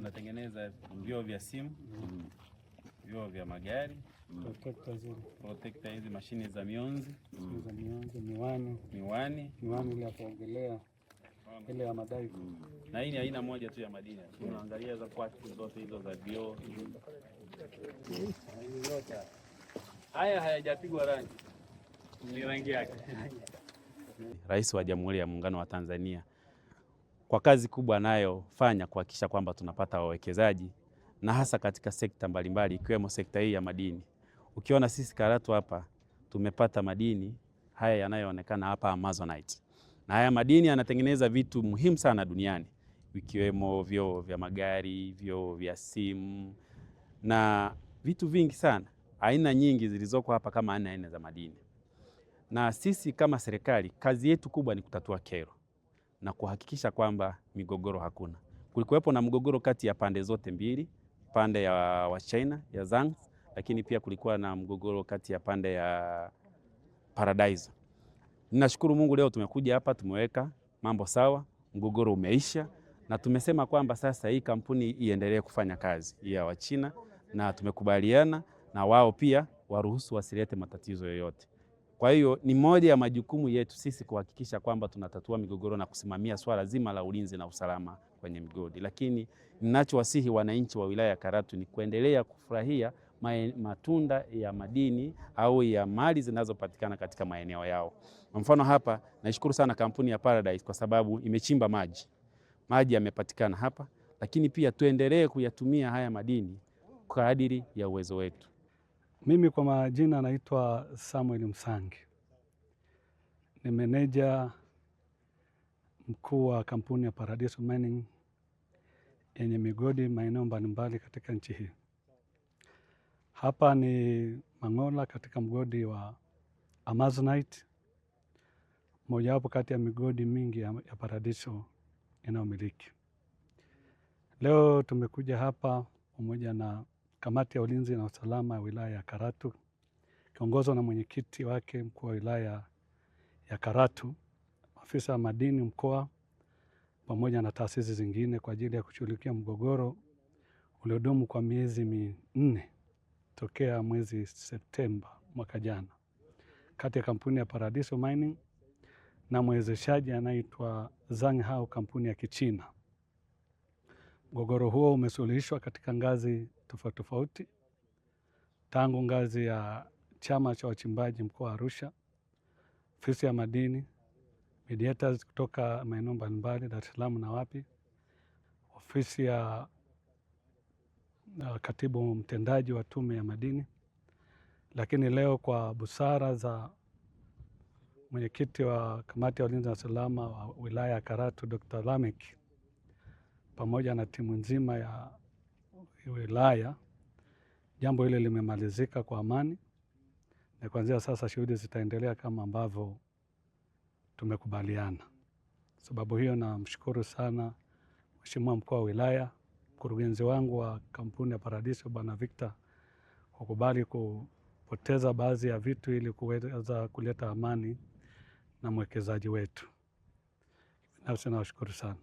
tunatengeneza vioo vya simu, vioo vya magari, protector hizi, mashine za mionzi, miwani ile ya kuogelea, ile ya madai. Na hii ni aina moja tu ya madini. Tunaangalia za quality zote hizo za vioo. Haya hayajapigwa rangi, ni rangi yake. Rais wa Jamhuri ya Muungano wa Tanzania kwa kazi kubwa anayofanya kuhakikisha kwamba tunapata wawekezaji na hasa katika sekta mbalimbali ikiwemo sekta hii ya madini. Ukiona sisi Karatu hapa tumepata madini haya yanayoonekana hapa Amazonite. Na haya madini yanatengeneza vitu muhimu sana duniani ikiwemo vioo vya magari, vioo vya simu na vitu vingi sana. Aina nyingi zilizoko hapa kama aina za madini. Na sisi kama serikali kazi yetu kubwa ni kutatua kero na kuhakikisha kwamba migogoro hakuna. Kulikuwepo na mgogoro kati ya pande zote mbili, pande ya wa China ya Zhang, lakini pia kulikuwa na mgogoro kati ya pande ya Paradise. Ninashukuru Mungu leo tumekuja hapa tumeweka mambo sawa, mgogoro umeisha na tumesema kwamba sasa hii kampuni iendelee kufanya kazi ya Wachina na tumekubaliana na wao pia waruhusu wasilete matatizo yoyote. Kwa hiyo ni moja ya majukumu yetu sisi kuhakikisha kwamba tunatatua migogoro na kusimamia swala zima la ulinzi na usalama kwenye migodi. Lakini ninachowasihi wananchi wa wilaya ya Karatu ni kuendelea kufurahia matunda ya madini au ya mali zinazopatikana katika maeneo yao. Kwa mfano hapa naishukuru sana kampuni ya Paradise kwa sababu imechimba maji. Maji yamepatikana hapa, lakini pia tuendelee kuyatumia haya madini kwa kadiri ya uwezo wetu. Mimi kwa majina naitwa Samuel Msangi. Ni meneja mkuu wa kampuni ya Paradiso Mining yenye migodi maeneo mbalimbali katika nchi hii. Hapa ni Mang'ola katika mgodi wa Amazonite, mojawapo kati ya migodi mingi ya Paradiso inayomiliki. Leo tumekuja hapa pamoja na kamati ya ulinzi na usalama ya wilaya ya Karatu, kiongozwa na mwenyekiti wake mkuu wa wilaya ya Karatu, afisa wa madini mkoa, pamoja na taasisi zingine kwa ajili ya kushughulikia mgogoro uliodumu kwa miezi 4 tokea mwezi Septemba mwaka jana kati ya kampuni ya Paradiso Mining na mwezeshaji anaitwa Zhang, kampuni ya Kichina. Mgogoro huo umesuluhishwa katika ngazi tofauti tofauti, tangu ngazi ya chama cha wachimbaji mkoa wa Arusha, ofisi ya madini, mediators kutoka maeneo mbalimbali Dar es Salaam na wapi, ofisi ya katibu mtendaji wa tume ya madini. Lakini leo kwa busara za mwenyekiti wa kamati ya ulinzi na usalama wa wilaya ya Karatu Dr. Lamek, pamoja na timu nzima ya wilaya, jambo hili limemalizika kwa amani na kuanzia sasa shughuli zitaendelea kama ambavyo tumekubaliana. Sababu hiyo namshukuru sana Mheshimiwa mkuu wa wilaya, mkurugenzi wangu wa kampuni ya Paradiso Bwana Victor kukubali kupoteza baadhi ya vitu ili kuweza kuleta amani na mwekezaji wetu. Binafsi nawashukuru sana.